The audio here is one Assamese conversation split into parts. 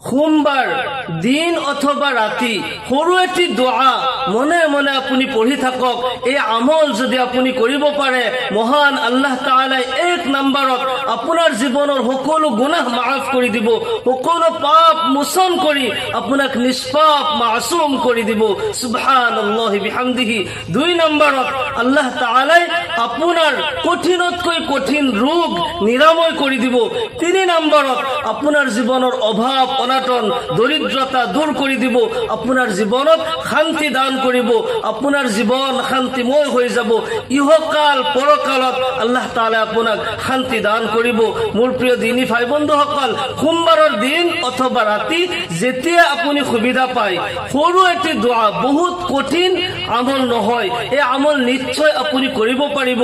সোমবাৰ দিন অথবা ৰাতি সৰু এটি দোয়া মনে মনে আপুনি পঢ়ি থাকক। এই আমল যদি আপুনি কৰিব পাৰে, মহান আল্লাহ তাআলাই 1 নম্বৰত আপোনাৰ জীৱনৰ সকলো গুনাহ মাফ কৰি দিব, সকলো পাপ মোচন কৰি আপোনাক নিষ্পাপ মাসুম কৰি দিব। সুবহানাল্লাহি বিহামদিহি। 2 নম্বৰত আল্লাহ তাআলাই আপোনাৰ কঠিনতকৈ কঠিন ৰোগ নিৰাময় কৰি দিব। 3 নম্বৰত আপোনাৰ জীৱনৰ অভাৱ অনাটন দৰিদ্ৰতা দূৰ কৰি দিব, আপোনাৰ জীৱনত শান্তি দান কৰিব, আপোনাৰ জীৱন শান্তিময় হৈ যাব। ইহকাল পৰকালত আল্লাহ তাআলা আপোনাক শান্তি দান কৰিব। মোৰ প্ৰিয় দিনী ভাই বন্ধুসকল, সোমবাৰৰ দিন অথবা ৰাতি যেতিয়া আপুনি সুবিধা পায়, সৰু এটি দোয়া, বহুত কঠিন আমল নহয়, এই আমল নিশ্চয় আপুনি কৰিব পাৰিব।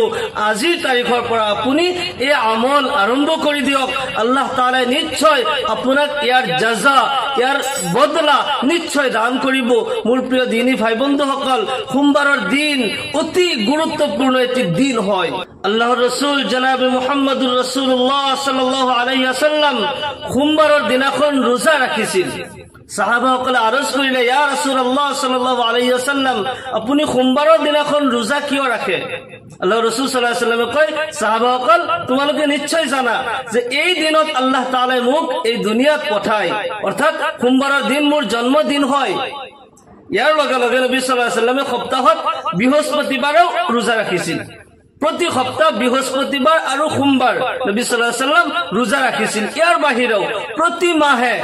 আজিৰ তাৰিখৰ পৰা আপুনি এই আমল আৰম্ভ কৰি দিয়ক। আল্লাহ তাআলাই নিশ্চয় আপোনাক ইয়াৰ জাজা, ইয়াৰ বদলা নিশ্চয় দান কৰিব। মোৰ প্ৰিয় দিনী ভাই বন্ধুসকল, সোমবাৰৰ দিন অতি গুৰুত্বপূৰ্ণ এটি দিন হয়। আল্লাহৰ ৰাসূল জনাব মুহাম্মদুৰ ৰাসূলুল্লাহ সাল্লাল্লাহু আলাইহি ওয়াসাল্লাম সোমবাৰৰ দিনাখন ৰোজা ৰাখিছিল। সাহাবাসকলে আৰজ কৰিলে, ইয়া ৰাসূলুল্লাহ সাল্লাল্লাহু আলাইহি ওয়াসাল্লাম, আপুনি সোমবাৰৰ দিনাখন ৰোজা কিয় ৰাখে? আল্লাহৰ ৰাসূল সাল্লাল্লাহু আলাইহি ওয়াসাল্লামে কয়, সাহাবাসকল, তোমালোকে নিশ্চয় জানা যে এই দিনত আল্লাহ তাআলাই মোক এই দুনিয়াত পঠায়, অৰ্থাৎ সোমবাৰৰ দিন মোৰ জন্মদিন হয়। ইয়াৰ লগে লগে নবী সাল্লাল্লাহু আলাইহি ওয়াসাল্লামে সপ্তাহত বৃহস্পতিবাৰেও ৰোজা ৰাখিছিল। প্ৰতি সপ্তাহ বৃহস্পতিবাৰ আৰু সোমবাৰ নবী সাল্লাল্লাহু আলাইহি ওয়াসাল্লাম ৰোজা ৰাখিছিল। ইয়াৰ বাহিৰেও প্ৰতি মাহে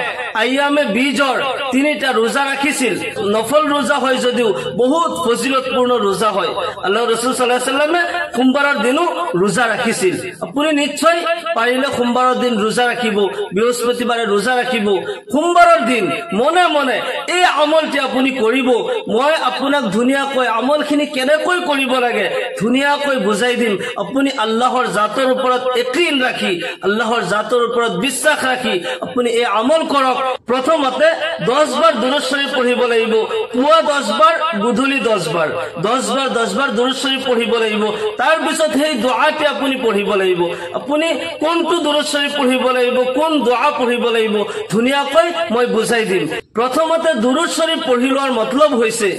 আয়ামে বীজৰ 3টা ৰোজা ৰাখিছিল। নফল ৰোজা হয় যদিও বহুত ফজিলতপূৰ্ণ ৰোজা হয়। আল্লাহৰ ৰাসূল সাল্লাল্লাহু আলাইহি ওয়াসাল্লামে সোমবাৰৰ দিনো ৰোজা ৰাখিছিল। আপুনি নিশ্চয় পাৰিলে সোমবাৰৰ দিন ৰোজা ৰাখিব, বৃহস্পতিবাৰে ৰোজা ৰাখিব। সোমবাৰৰ দিন মনে মনে এই আমলটি আপুনি কৰিব। মই আপোনাক ধুনীয়াকৈ আমলখিনি কেনেকৈ কৰিব লাগে ধুনীয়াকৈ বুজাই দিম। আপুনি আল্লাহৰ জাতৰ ওপৰত ইকিন ৰাখি, আল্লাহৰ জাতৰ ওপৰত বিশ্বাস ৰাখি আপুনি এই আমল কৰক। প্ৰথমতে 10 বাৰ দুৰুদ শৰীফ পঢ়িব লাগিব। পুৱা 10 বাৰ, গধূলি 10 বাৰ, 10 বাৰ 10 বাৰ দুৰুদ শৰীফ পঢ়িব লাগিব। তাৰ পিছত সেই দোয়াটি আপুনি পঢ়িব লাগিব। আপুনি কোনটো দুৰুদ শৰীফ পঢ়িব লাগিব, কোন দোয়া পঢ়িব লাগিব ধুনীয়াকৈ মই বুজাই দিম। প্ৰথমতে দুৰুদ শৰীফ পঢ়ি লোৱাৰ মতলব হৈছে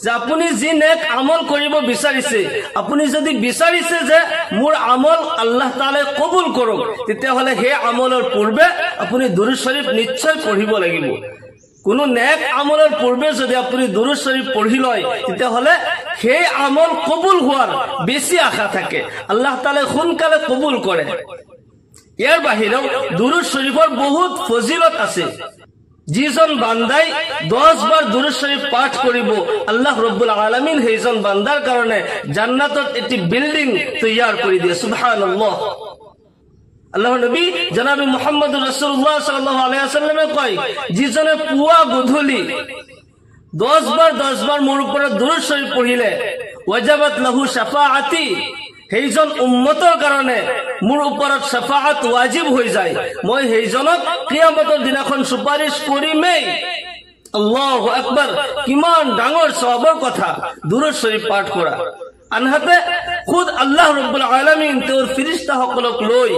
যে আপুনি যি নেক আমল কৰিব বিচাৰিছে, আপুনি যদি বিচাৰিছে যে মোৰ আমল আল্লাহ তাআলাই কবুল কৰক, তেতিয়াহ'লে সেই আমলৰ পূৰ্বে আপুনি দুৰুদ শৰীফ নিশ্চয় পঢ়িব লাগিব। কোনো নেক আমলৰ পূৰ্বে যদি আপুনি দুৰুদ শৰীফ পঢ়ি লয়, তেতিয়াহ'লে সেই আমল কবুল হোৱাৰ বেছি আশা থাকে, আল্লাহ তাআলাই সোনকালে কবুল কৰে। ইয়াৰ বাহিৰেও দুৰুদ শৰীফৰ বহুত ফজিলত আছে। যিজন বান্দাই 10 বাৰ দুৰুদ শৰীফ পাঠ কৰিব, আল্লাহ ৰব্বুল আলামিন সেইজন বান্দাৰ কাৰণে জান্নাতত এটি বিল্ডিং তৈয়াৰ কৰি দিয়ে। সুবহানাল্লাহ। আল্লাহৰ নবী জনাব মুহাম্মদুৰ ৰাসূলুল্লাহ সাল্লাল্লাহু আলাইহি ওয়াসাল্লামে কয়, যিজনে পুৱা গধূলি 10 বাৰ মোৰ ওপৰত দুৰুদ শৰীফ পঢ়িলে, ওয়াজাবাত লাহু শাফাআতি, সেইজন উম্মতৰ কাৰণে মোৰ ওপৰত শাফাআত ওয়াজিব হৈ যায়। মই সেইজনক কিয়ামতৰ দিনাখন সুপাৰিশ কৰিমেই। আল্লাহু আকবাৰ। কিমান ডাঙৰ সওয়াবৰ কথা দুৰুদ শৰীফ পাঠ কৰা। আনহাতে খুদ আল্লাহ ৰব্বুল আলামিন তেওঁৰ ফেৰেশতাসকলক লৈ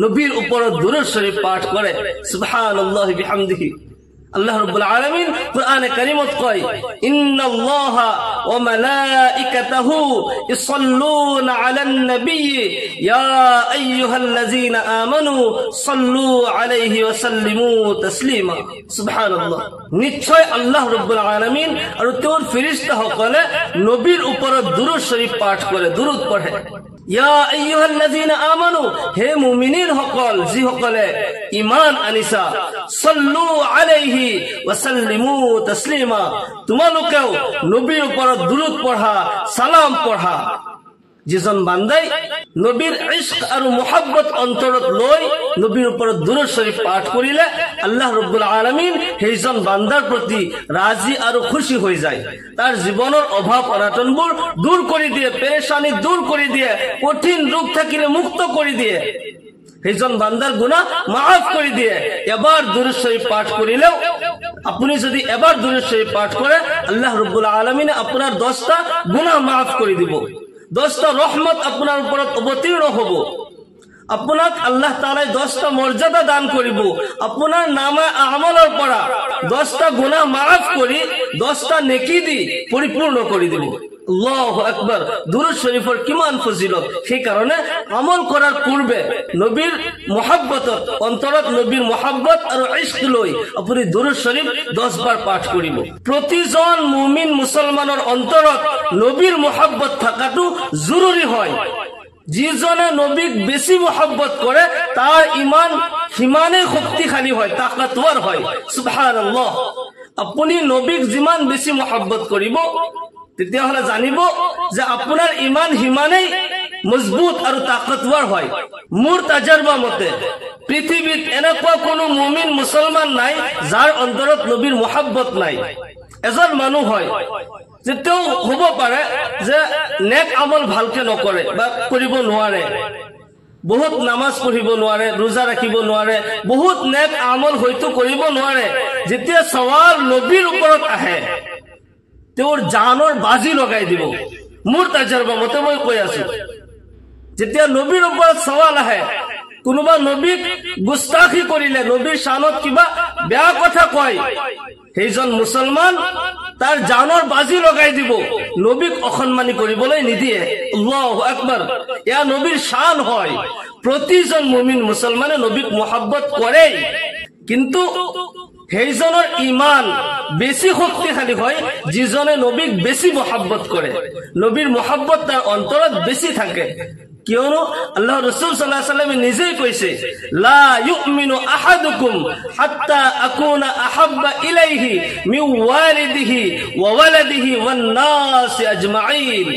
নবীৰ ওপৰত দুৰুদ শৰীফ পাঠ কৰে। সুবহানাল্লাহি বিহামদিহি। আল্লাহ রব্বুল আলামিন কুরআনে কারীমত কয়, ইন্নাল্লাহা ওয়া মালাইকাতাহু ইসাল্লুনা আলান নাবিয়্যি ইয়া আইয়ুহাল্লাযীনা আমানু সাল্লু আলাইহি ওয়া সাল্লিমু তাসলিমা। সুবহানাল্লাহ। নিশ্চয় আল্লাহ রব্বুল আলামিন আৰু তেওঁৰ ফেৰেশতাসকলে নবীৰ ওপৰত দুৰুদ শৰীফ পাঠ কৰে, দুৰুদ পঢ়ে। ইয়া আইয়ুহাল্লাযীনা আমানু, হে মুমিনিন সকল, যিসকলে ঈমান আনিছা, সাল্লু আলাইহি ওয়া সাল্লিমু তাসলিমা, তোমালোকেও নবীৰ ওপৰত দুৰুদ পঢ়া, সালাম পঢ়া। যিজন বান্দাই নবীৰ ইশক আৰু মুহাব্বত অন্তৰত লৈ নবীৰ ওপৰত দুৰুদ শৰীফ পাঠ কৰিলে, আল্লাহ ৰব্বুল আলামিন সেইজন বান্দাৰ প্ৰতি ৰাজি আৰু খুশি হৈ যায়। তাৰ জীৱনৰ অভাৱ অনাটনবোৰ দূৰ কৰি দিয়ে, পেৰেশানি দূৰ কৰি দিয়ে, কঠিন ৰোগ থাকিলে মুক্ত কৰি দিয়ে, সেইজন বান্দাৰ গুনাহ মাফ কৰি দিয়ে। এবাৰ দুৰুদ শৰীফ পাঠ কৰিলেও, আপুনি যদি এবাৰ দুৰুদ শৰীফ পাঠ কৰে, আল্লাহ ৰব্বুল আলামিনে আপোনাৰ 10টা গুনাহ মাফ কৰি দিব, 10টা ৰহমত আপোনাৰ ওপৰত অৱতীৰ্ণ হ'ব। আপোনাক আল্লাহ তাআলাই 10টা মৰ্যাদা দান কৰিব আপোনাৰ নামে আমলৰ পৰা 10টা গুনাহ মাফ কৰি 10টা নেকি দি পৰিপূৰ্ণ কৰি দিব আল্লাহু আকবাৰ দুৰূদ শৰীফৰ কিমান ফজিলত সেই কাৰণে আমল কৰাৰ পূৰ্বে নবীৰ মহব্বত অন্তৰত নবীৰ মহব্বত আৰু ইশক লৈ আপুনি দুৰূদ শৰীফ 10 বাৰ পাঠ কৰিব প্ৰতিজন মুমিন মুছলমানৰ অন্তৰত নবীৰ মহব্বত থাকাটো জৰুৰী হয় যিজনে নবীক বেছি মহব্বত কৰে তাৰ ঈমান সিমানে শক্তিশালী হয় তাকতৱাৰ হয় সুবহানাল্লাহ আপুনি নবীক যিমান বেছি মহব্বত কৰিব তেতিয়াহলে জানিব যে আপোনাৰ ঈমান সিমানেই মজবুত আৰু তাকতৱাৰ হয় মোৰ তাজৰবা মতে পৃথিৱীত এনেকুৱা কোনো মুমিন মুছলমান নাই যাৰ অন্তৰত নবীৰ মহব্বত নাই এজন মানুহ হয় যে তেওঁ হ'ব পাৰে যে নেক আমল ভালকে নকৰে বা কৰিব নোৱাৰে বহুত নামাজ পঢ়িব নোৱাৰে ৰোজা ৰাখিব নোৱাৰে বহুত নেক আমল হয়তো কৰিব নোৱাৰে যেতিয়া সৱাল নবীৰ ওপৰত আহে তেওঁৰ জানৰ বাজি লগাই দিব মোৰ তাজৰবা মতে মই কৈ আছো যেতিয়া নবীৰ ওপৰত সৱাল আহে কোনোবা নবীক গুস্তাখি কৰিলে নবীৰ শানত কিবা বেয়া কথা কয় সেইজন মুছলমান তাৰ জানৰ বাজি লগাই দিব নবীক অসন্মানী কৰিবলৈ নিদিয়ে আল্লাহু আকবাৰ ইয়া নবীৰ শান হয় প্ৰতিজন মুমিন মুছলমানে নবীক মহব্বত কৰে কিন্তু সেইজনৰ ঈমান বেছি শক্তিশালী হয় যিজনে নবীক বেছি মহব্বত কৰে নবীৰ মহব্বত তাৰ অন্তৰত বেছি থাকে কিয়নো আল্লাহ ৰাসূল সাল্লাল্লাহু আলাইহি ওয়াসাল্লামে নিজেই কৈছে লা ইউমিনু আহাদুকুম হাত্তা আকুনা আহাব্বা ইলাইহি মিন ওয়ালিদিহি ওয়া ওয়ালাদিহি ওয়ান নাস আজমাইন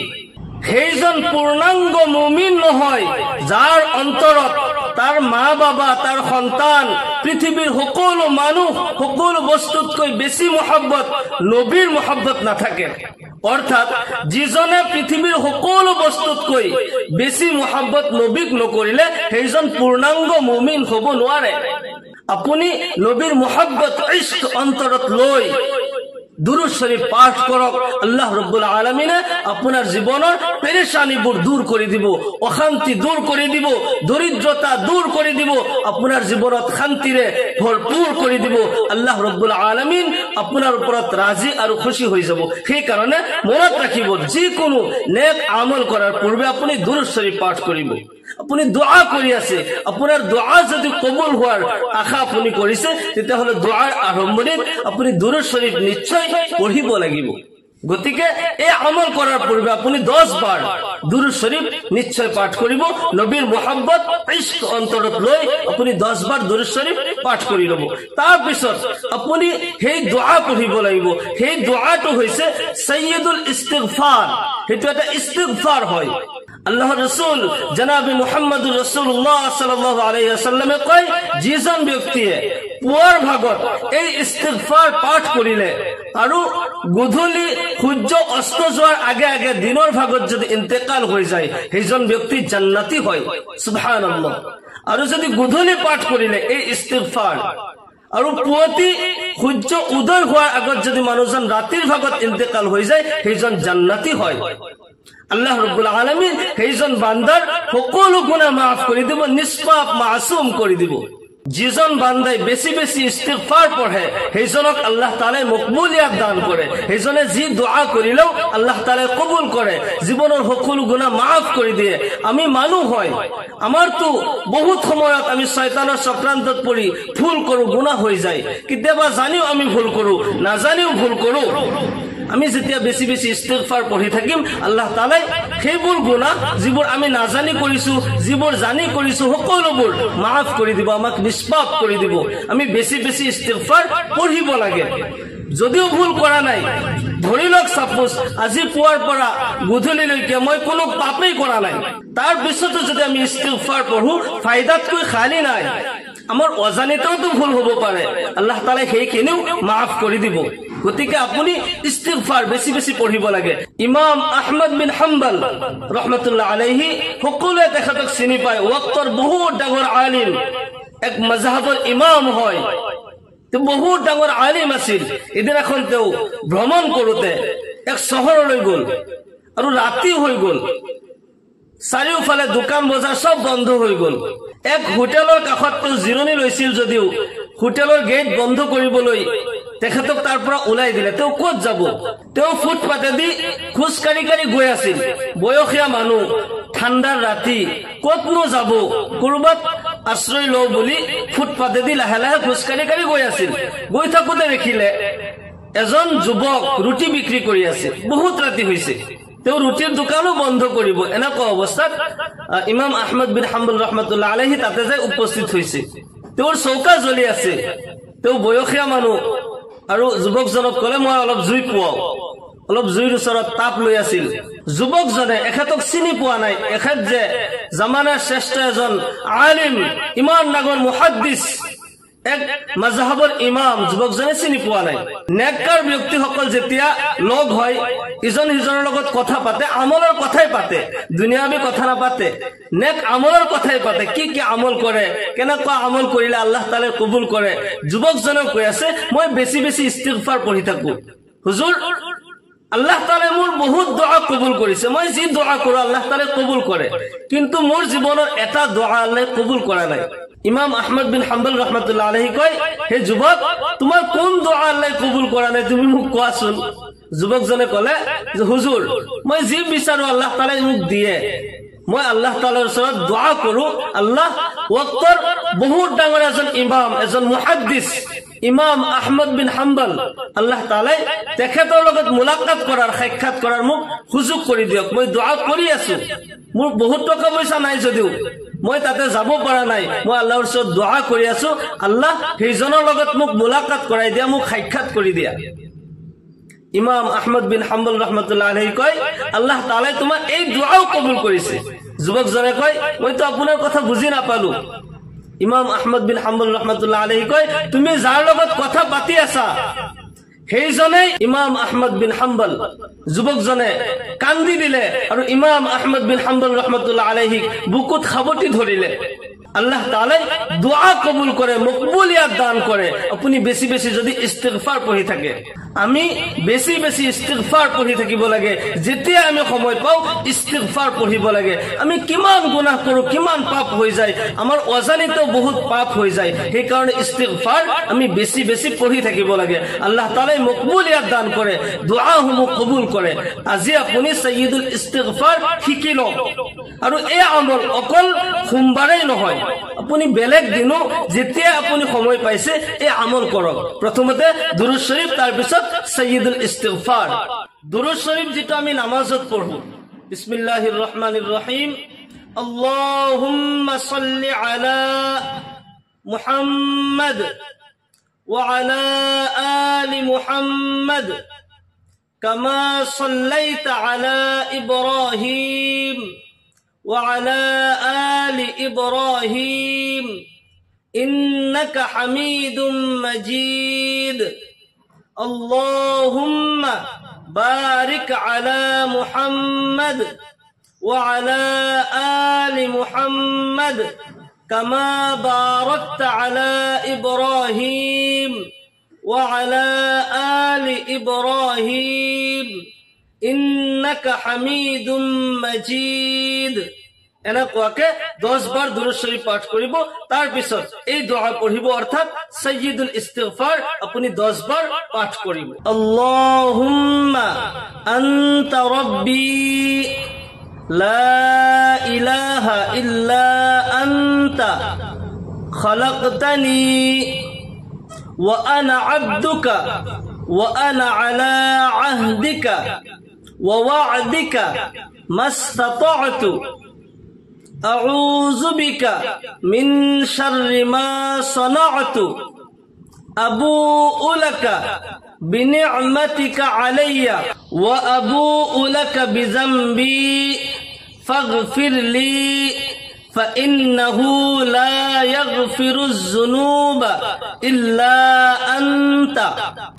সেইজন পূৰ্ণাংগ মুমিন নহয় যাৰ অন্তৰত তাৰ মা বাবা তাৰ সন্তান পৃথিৱীৰ সকলো মানুহ সকলো বস্তুতকৈ বেছি মহব্বত নবীৰ মহব্বত নাথাকে অৰ্থাৎ যিজনে পৃথিৱীৰ সকলো বস্তুতকৈ বেছি মহব্বত নবীক নকৰিলে সেইজন পূৰ্ণাংগ মুমিন হ'ব নোৱাৰে আপুনি নবীৰ মহব্বত ইশক অন্তৰত লৈ দুৰূদ শৰীফ পাঠ কৰক আল্লাহ ৰব্বুল আলামিনে আপোনাৰ জীৱনৰ পেৰেশানিবোৰ দূৰ কৰি দিব অশান্তি দূৰ কৰি দিব দৰিদ্ৰতা দূৰ কৰি দিব আপোনাৰ জীৱনত শান্তিৰে ভৰপূৰ কৰি দিব আল্লাহ ৰব্বুল আলামিন আপোনাৰ ওপৰত ৰাজি আৰু খুশি হৈ যাব সেই কাৰণে মনত ৰাখিব যিকোনো নেক আমল কৰাৰ পূৰ্বে আপুনি দুৰূদ শৰীফ পাঠ কৰিব আপুনি দোয়া কৰি আছে আপোনাৰ দোয়া যদি কবুল হোৱাৰ আশা আপুনি কৰিছে তেতিয়াহলে দোয়াৰ আৰম্ভণিত আপুনি দুৰূদ শৰীফ নিশ্চয় পঢ়িব লাগিব গতিকে এই আমল কৰাৰ পূৰ্বে আপুনি 10 বাৰ দুৰূদ শৰীফ নিশ্চয় পাঠ কৰিব নবীৰ মহব্বত ইশক অন্তৰত লৈ আপুনি 10 বাৰ দুৰূদ শৰীফ পাঠ কৰি ল'ব তাৰ পিছত আপুনি সেই দোয়া পঢ়িব লাগিব সেই দোয়াটো হৈছে সাইয়্যিদুল ইস্তিগফাৰ হেতু এটা ইস্তিগফাৰ হয় আল্লাহ ৰাসূল জনাব মুহাম্মদুৰ ৰাসূলুল্লাহ সাল্লাল্লাহু আলাইহি ওয়াসাল্লামে কয় যিজন ব্যক্তিয়ে পুৱাৰ ভাগত এই ইস্তিগফাৰ পাঠ কৰিলে আৰু গধূলি সূৰ্য অস্ত যোৱাৰ আগে আগে দিনৰ ভাগত যদি ইন্তেকাল হৈ যায় সেইজন ব্যক্তি জান্নাতি হয় সুবহানাল্লাহ আৰু যদি গধূলি পাঠ কৰিলে এই ইস্তিগফাৰ আৰু পুৱতি সূৰ্য উদয় হোৱাৰ আগত যদি মানুহজন ৰাতিৰ ভাগত ইন্তেকাল হৈ যায় সেইজন জান্নাতি হয় আল্লাহ ৰব্বুল আলামিন সেইজন বান্দাৰ সকলো গুনাহ মাফ কৰি দিব নিষ্পাপ মাসুম কৰি দিব যিজন বান্দাই বেছি বেছি ইস্তিগফাৰ পঢ়ে সেইজনক আল্লাহ তাআলাই মকবুলিয়ত দান কৰে সেইজনে যি দোয়া কৰিলেও আল্লাহ তাআলাই কবুল কৰে জীৱনৰ সকলো গুনাহ মাফ কৰি দিয়ে আমি মানুহ হয় আমাৰতো বহুত সময়ত আমি শয়তানৰ চক্ৰান্তত পৰি ভুল কৰো গুনাহ হৈ যায় কেতিয়াবা জানিও আমি ভুল কৰো নাজানিও ভুল কৰো আমি যেতিয়া বেছি বেছি ইস্তিগফাৰ পঢ়ি থাকিম আল্লাহ তাআলাই সেইবোৰ গুনাহ যিবোৰ আমি নাজানি কৰিছো যিবোৰ জানি কৰিছো সকলোবোৰ মাফ কৰি দিব আমাক নিষ্পাপ কৰি দিব আমি বেছি বেছি ইস্তিগফাৰ পঢ়িব লাগে যদিও ভুল কৰা নাই ধৰি লওক সাপোজ আজি পুৱাৰ পৰা গধূলিলৈকে মই কোনো পাপেই কৰা নাই তাৰ পিছতো যদি আমি ইস্তিগফাৰ পঢ়ো ফায়দাতকৈ খালি নাই আমাৰ অজানিতেওতো ভুল হ'ব পাৰে আল্লাহ তাআলাই সেইখিনিও মাফ কৰি দিব গতিকে আপুনি ইস্তিগফাৰ বেছি বেছি পঢ়িব লাগে ইমাম আহমদ বিন হাম্বল ৰাহমাতুল্লাহ আলাইহি সকলোৱে তেখেতক চিনি পায় ওয়াক্তৰ বহুত ডাঙৰ আলিম এক মাযহাবৰ ইমাম হয় তে বহুত ডাঙৰ আলিম আছিল এদিনাখন তেওঁ ভ্ৰমণ কৰোতে এক চহৰলৈ গ'ল আৰু ৰাতি হৈ গ'ল চাৰিওফালে দোকান বজাৰ সব বন্ধ হৈ গল এক হোটেলৰ কাষত জিৰণি লৈছিল যদিও হোটেলৰ গেট বন্ধ কৰিবলৈ তেখেতক তাৰ পৰা ওলাই দিলে তেওঁ ক'ত যাব তেওঁ ফুটপাতেদি খোজ কাঢ়ি কাঢ়ি গৈ আছিল বয়সীয়া মানুহ ঠাণ্ডাৰ ৰাতি ক'তনো যাব কৰবাত আশ্ৰয় লও বুলি ফুটপাতেদি লাহে লাহে খোজ কাঢ়ি কাঢ়ি গৈ আছিল গৈ থাকোতে দেখিলে এজন যুৱক ৰুটি বিক্ৰী কৰি আছে বহুত ৰাতি হৈছে তেওঁ ৰুটিৰ দোকানো বন্ধ কৰিব এনেকুৱা অৱস্থাত ইমাম আহমদ বিন হাম্বল ৰাহমাতুল্লাহ আলাইহি তাতে যাই উপস্থিত হৈছে তেওঁৰ চৌকা জ্বলি আছে তেওঁ বয়সীয়া মানুহ আৰু যুৱকজনক কলে মই অলপ জুই পুৱাও অলপ জুইৰ ওচৰত তাপ লৈ আছিল যুৱকজনে এখেতক চিনি পোৱা নাই এখেত যে জামানাৰ শ্ৰেষ্ঠ এজন আলিম ইমান ডাঙৰ মুহাদ্দিছ এক মাজহাবৰ ইমাম যুৱকজনে চিনি পোৱা নাই নেককাৰ ব্যক্তিসকল যেতিয়া লগ হয় ইজন সিজনৰ লগত কথা পাতে আমলৰ কথাই পাতে দুনিয়াবী কথা নাপাতে নেক আমলৰ কথাই পাতে কি কি আমল কৰে কেনেকুৱা আমল কৰিলে আল্লাহ তাআলাই কবুল কৰে যুৱকজনে কৈ আছে মই বেছি বেছি ইস্তিগফাৰ পঢ়ি থাকো হুজুৰ আল্লাহ তাআলাই মোৰ বহুত দোয়া কবুল কৰিছে মই যি দোয়া কৰো আল্লাহ তাআলাই কবুল কৰে কিন্তু মোৰ জীৱনৰ এটা দোয়া আল্লাহ কবুল কৰা নাই ইমাম আহমদ বিন হাম্বল ৰাহমাতুল্লাহ আলাইহি কয় হে যুবক তোমাৰ কোন দোয়া আল্লাহ কবুল কৰা নাই তুমি মোক কোৱাচোন যুৱকজনে কলে যে হুজুৰ মই যি বিচাৰো আল্লাহ তাআলাই মোক দিয়ে মই আল্লাহ তাআলাৰ ওচৰত দোয়া কৰো আল্লাহ ওয়াক্তৰ বহুত ডাঙৰ এজন ইমাম এজন মুহাদ্দিছ ইমাম আহমদ বিন হাম্বল আল্লাহ তাআলাই তেখেতৰ লগত মুলাকাত কৰাৰ সাক্ষাৎ কৰাৰ মোক সুযোগ কৰি দিয়ক মই দোয়া কৰি আছো মোৰ বহুত টকা পইচা নাই যদিও মই তাতে যাব পৰা নাই মই আল্লাহৰ ওচৰত দোয়া কৰি আছো আল্লাহ সেইজনৰ লগত মোক মুলাকাত কৰাই দিয়া মোক সাক্ষাৎ কৰি দিয়া ইমাম আহমদ বিন হাম্বল ৰাহমাতুল্লাহ আলাইহি কয় আল্লাহ তাআলাই তোমাৰ এই দোয়াও কবুল কৰিছে যুৱকজনে কয় মই তো আপোনাৰ কথা বুজি নাপালো ইমাম আহমদ বিন হাম্বল ৰাহমাতুল্লাহ আলাইহি কয় তুমি যাৰ লগত কথা পাতি আছা সেইজনে ইমাম আহমদ বিন হাম্বল যুৱকজনে কান্দি দিলে আৰু ইমাম আহমদ বিন হাম্বল ৰাহমাতুল্লাহ আলাইহি বুকুত খাবটি ধৰিলে আল্লাহ তাআলাই দোয়া কবুল করে মকবুলিয়াত দান করে আপনি বেশি বেশি যদি ইস্তিগফার পড়ি থাকে আমি বেশি বেশি ইস্তিগফার পড়ি থাকিব লাগে যেতিয়া আমি সময় পাও ইস্তিগফার পড়িব লাগে আমি কিমান গুনাহ কৰো কিমান পাপ হৈ যায় আমাৰ অজানিত বহুত পাপ হৈ যায় সেই কাৰণে ইস্তিগফার আমি বেশি বেশি পড়ি থাকিব লাগে আল্লাহ তাআলাই মকবুলিয়াত দান করে দুআসমূহ কবুল করে আজি আপুনি সাইয়্যিদুল ইস্তিগফার শিকি লওক আৰু এই আমল অকল সোমবাৰেই নহয় আপুনি বেলেগ দিনো যেতিয়া আপুনি সময় পাইছে এই আমল কৰক প্ৰথমতে দুৰুদ শৰীফ তাৰ পিছত সাইয়্যিদুল ইস্তিগফাৰ দুৰুদ শৰীফ যেটা আমি নামাজত পঢ়ো বিসমিল্লাহিৰ ৰহমানিৰ ৰহিম আল্লাহুম্মা সাল্লি আলা মুহাম্মাদ ওয়া আলা আলি মুহাম্মাদ কামা সাল্লাইতা আলা ইব্রাহিম وعلى آل إبراهيم إنك حميد مجيد اللهم بارك على محمد وعلى آل محمد كما باركت على إبراهيم وعلى آل إبراهيم إنك حميد مجيد এনেকুৱাকে 10 বাৰ দুৰুদ শৰীফ পাঠ কৰিব তাৰ পিছত এই দোয়া পঢ়িব অৰ্থাৎ সাইয়্যিদুল ইস্তিগফাৰ আপুনি 10 বাৰ পাঠ কৰিব আল্লাহুম্মা আনতা রাব্বি লা ইলাহা ইল্লা আনতা খালাকতানি ওয়া আনা আবদুকা ওয়া আনা আলা আহদিকা ওয়া ওয়া'দিকা মাসতাতa'তু أعوذ بك من شر ما صنعت أبوء لك بنعمتك علي وأبوء لك بذنبي فاغفر لي فإنه لا يغفر الذنوب إلا أنت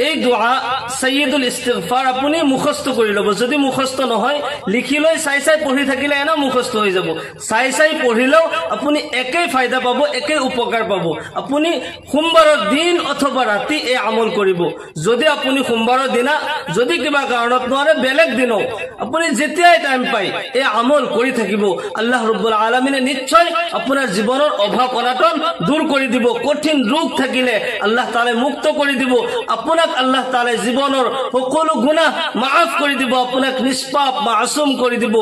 এই দোয়া সাইয়্যিদুল ইস্তিগফার আপুনি মুখস্থ কৰি ল'ব। যদি মুখস্থ নহয় লিখি লৈ চাই চাই পঢ়ি থাকিলে এনে মুখস্থ হৈ যাব। চাই চাই পঢ়িলেও আপুনি একেই ফায়দা পাব, একেই উপকাৰ পাব। আপুনি সোমবাৰৰ দিন অথবা ৰাতি এই আমল কৰিব। যদি আপুনি সোমবাৰৰ দিনা যদি কিবা কাৰণত নোৱাৰে বেলেগ দিনো আপুনি যেতিয়াই টাইম পায় এই আমল কৰি থাকিব। আল্লাহ ৰাব্বুল আলামিনে নিশ্চয় আপোনাৰ জীৱনৰ অভাৱ অনাটন দূৰ কৰি দিব। কঠিন ৰোগ থাকিলে আল্লাহ তাআলাই মুক্ত কৰি দিব। আপোনাক আল্লাহ তাআলাই জীৱনৰ সকলো গুনাহ মাফ কৰি দিব, আপোনাক নিষ্পাপ মাসুম কৰি দিব।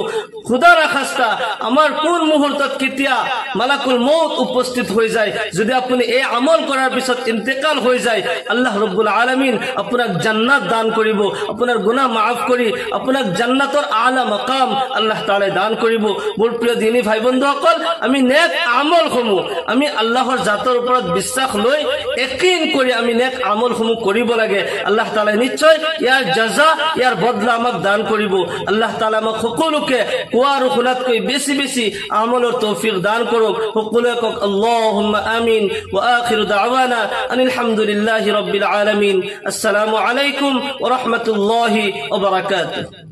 খুদাৰ খাস্তা আমাৰ কোন মুহূৰ্তত কেতিয়া মালাকুল মউত উপস্থিত হৈ যায়, যদি আপুনি এই আমল কৰাৰ পিছত ইন্তেকাল হৈ যায়, আল্লাহ ৰাব্বুল আলামিন আপোনাক জান্নাত দান কৰিব, আপোনাৰ গুনাহ মাফ কৰি আপোনাক জান্নাতৰ আলা মাকাম আল্লাহ তাআলাই দান কৰিব। মোৰ প্ৰিয় দিনী ভাই বন্ধুসকল, আমি নেক আমলসমূহ আমি আল্লাহৰ জাতৰ ওপৰত বিশ্বাস লৈ ইয়াকিন কৰি আমি নেক আমলসমূহ কৰিব লাগে। আল্লাহ তাআলাই নিশ্চয় ইয়াৰ জাজা ইয়াৰ বদলা আমাক দান কৰিব। আল্লাহ তাআলা আমাক সকলোকে কোৱা আৰু শুনাতকৈ বেছি বেছি আমলৰ তৌফিক দান কৰক। সকলোৱে কওক আল্লাহুম্মা আমিন। ওয়া আখিৰু দাওয়ানা আনিল হামদুলিল্লাহি ৰাব্বিল আলামিন। আসসালামু আলাইকুম ওয়া ৰাহমাতুল্লাহি ওয়া বাৰাকাতুহু।